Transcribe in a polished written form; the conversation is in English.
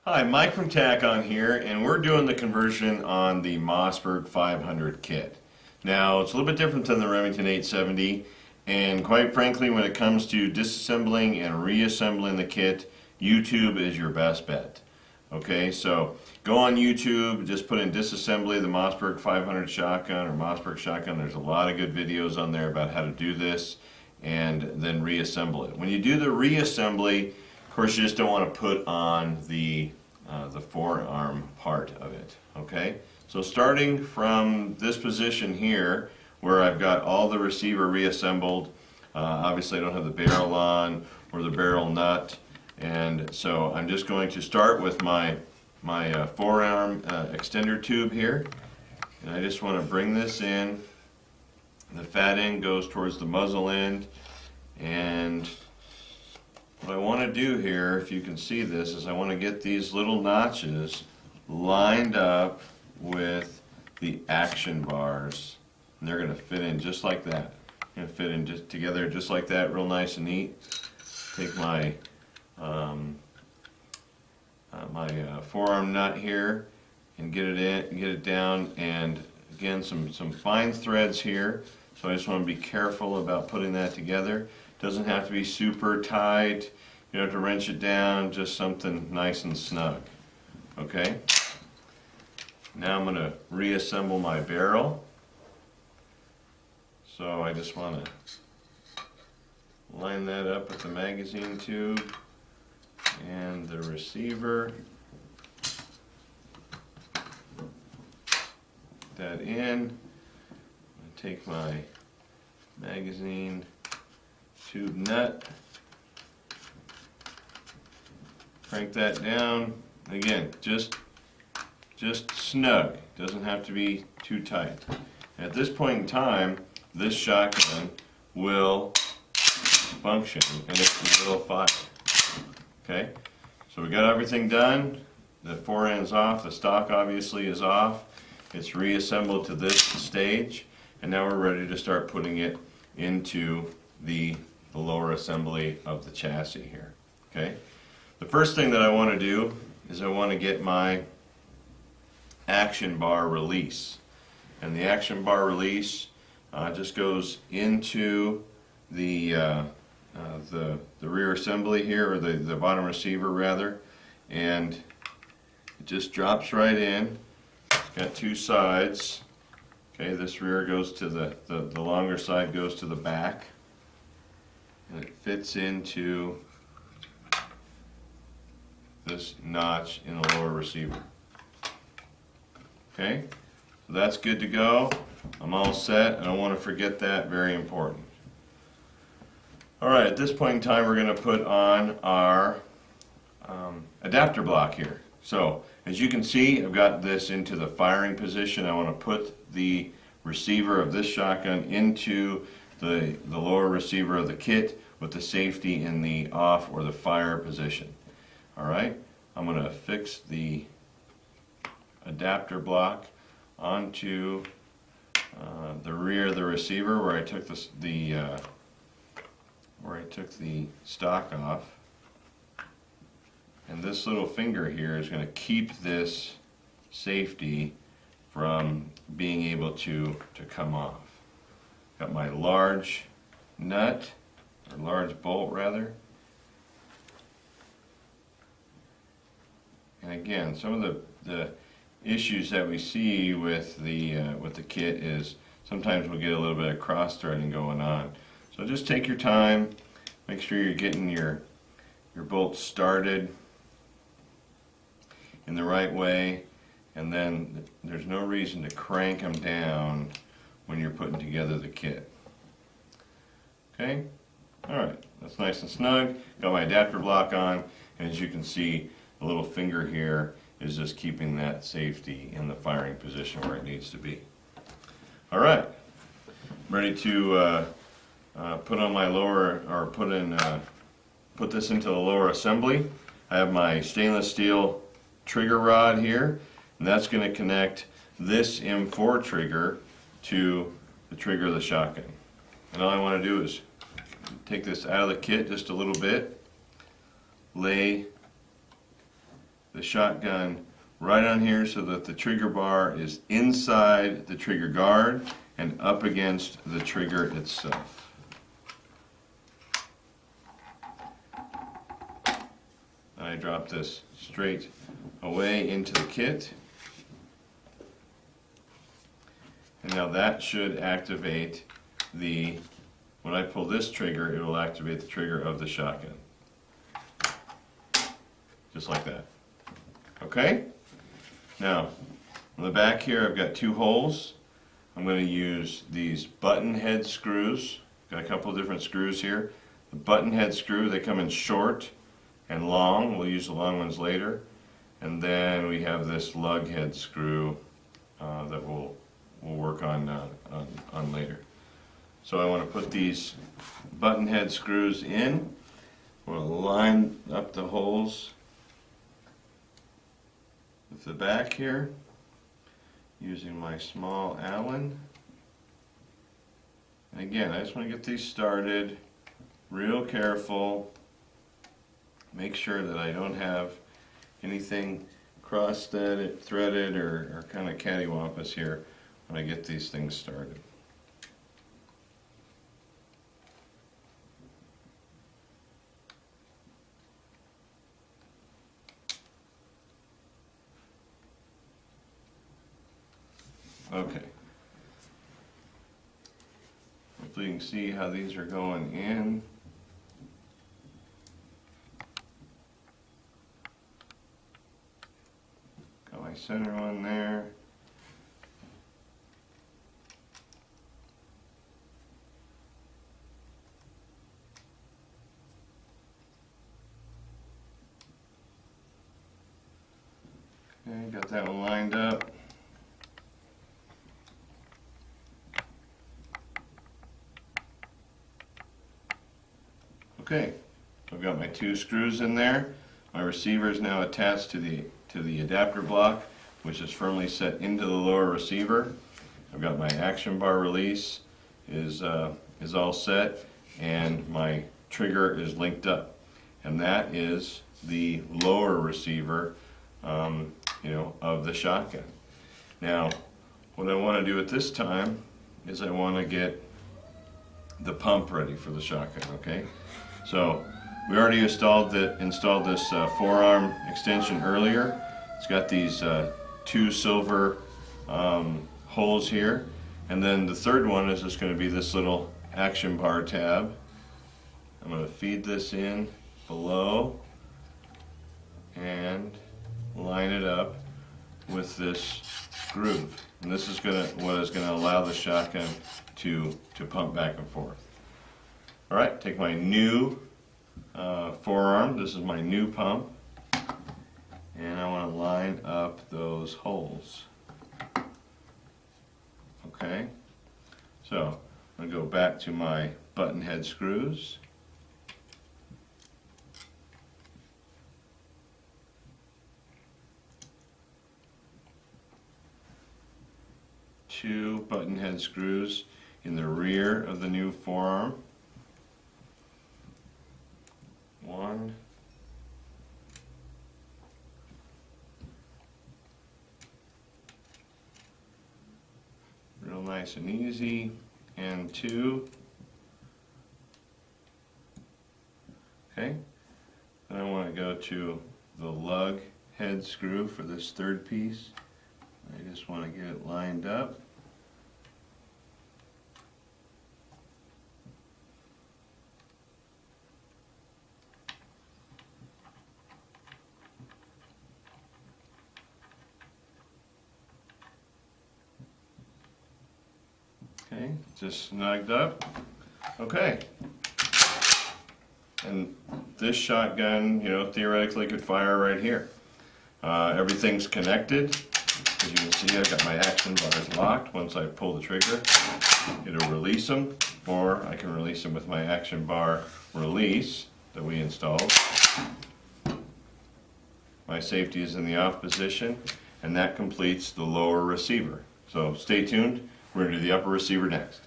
Hi, Mike from Tac+On here, and we're doing the conversion on the Mossberg 500 kit. Now, it's a little bit different than the Remington 870, and quite frankly, when it comes to disassembling and reassembling the kit, YouTube is your best bet. Okay, so go on YouTube, just put in disassembly of the Mossberg 500 shotgun or Mossberg shotgun. There's a lot of good videos on there about how to do this, and then reassemble it. When you do the reassembly, of course, you just don't want to put on the forearm part of it, okay? So starting from this position here, where I've got all the receiver reassembled, obviously I don't have the barrel on or the barrel nut, and so I'm just going to start with my forearm extender tube here, and I just want to bring this in. The fat end goes towards the muzzle end, and what I want to do here, if you can see this, is I want to get these little notches lined up with the action bars, and they're going to fit in just like that. Going to fit in just together just like that, real nice and neat. Take my forearm nut here and get it in, get it down, and again some fine threads here. So I just want to be careful about putting that together. Doesn't have to be super tight. You don't have to wrench it down, just something nice and snug. Okay? Now I'm going to reassemble my barrel. So I just want to line that up with the magazine tube and the receiver. Put that in. Take my magazine tube nut, crank that down. Again, just snug. Doesn't have to be too tight. At this point in time, this shotgun will function and it will fire. Okay, so we got everything done. The fore end's off. The stock obviously is off. It's reassembled to this stage, and now we're ready to start putting it into the lower assembly of the chassis here. Okay, the first thing that I want to do is I want to get my action bar release, and the action bar release just goes into the rear assembly here, or the bottom receiver rather, and it just drops right in. It's got two sides. Okay, this rear goes to the longer side goes to the back, and it fits into this notch in the lower receiver. Okay, so that's good to go. I'm all set. I don't want to forget that, very important. Alright, at this point in time we're going to put on our adapter block here. So, as you can see, I've got this into the firing position. I want to put the receiver of this shotgun into the lower receiver of the kit with the safety in the off or the fire position. Alright, I'm going to fix the adapter block onto the rear of the receiver where I took the stock off. And this little finger here is going to keep this safety from being able to come off. Got my large nut, or large bolt rather. And again, some of the issues that we see with the kit is sometimes we'll get a little bit of cross threading going on. So just take your time, make sure you're getting your bolts started in the right way, and then there's no reason to crank them down when you're putting together the kit. Okay? Alright, that's nice and snug. Got my adapter block on, and as you can see, the little finger here is just keeping that safety in the firing position where it needs to be. Alright, I'm ready to put on my lower, or put this into the lower assembly. I have my stainless steel trigger rod here, and that's going to connect this M4 trigger to the trigger of the shotgun. And all I want to do is take this out of the kit just a little bit, lay the shotgun right on here so that the trigger bar is inside the trigger guard and up against the trigger itself. I drop this straight away into the kit. And now that should activate the, when I pull this trigger, it will activate the trigger of the shotgun. Just like that. Okay? Now, on the back here I've got 2 holes. I'm going to use these button head screws. Got a couple of different screws here. The button head screw, they come in short and long. We'll use the long ones later. And then we have this lug head screw that we'll work on later. So I want to put these button head screws in. We'll line up the holes with the back here using my small Allen. And again, I just want to get these started real careful. Make sure that I don't have anything cross-threaded or kind of cattywampus here when I get these things started. Okay. Hopefully you can see how these are going in. Got my center one there. Okay, got that one lined up. Okay, so I've got my 2 screws in there. My receiver is now attached to the adapter block, which is firmly set into the lower receiver. I've got my action bar release is all set, and my trigger is linked up, and that is the lower receiver, of the shotgun. Now, what I want to do at this time is I want to get the pump ready for the shotgun. Okay. So we already installed this forearm extension earlier. It's got these 2 silver holes here, and then the third one is just going to be this little action bar tab. I'm going to feed this in below and line it up with this groove, and this is what is going to allow the shotgun to pump back and forth. Alright, take my new forearm, this is my new pump, and I want to line up those holes. Okay, so I'm going to go back to my button head screws. Two button head screws in the rear of the new forearm. 1, real nice and easy, and 2. Okay, then I want to go to the lug head screw for this third piece. I just want to get it lined up. Okay, just snugged up. Okay. And this shotgun, theoretically could fire right here. Everything's connected. As you can see, I've got my action bars locked. Once I pull the trigger, it'll release them, or I can release them with my action bar release that we installed. My safety is in the off position, and that completes the lower receiver. So stay tuned. We're going to do the upper receiver next.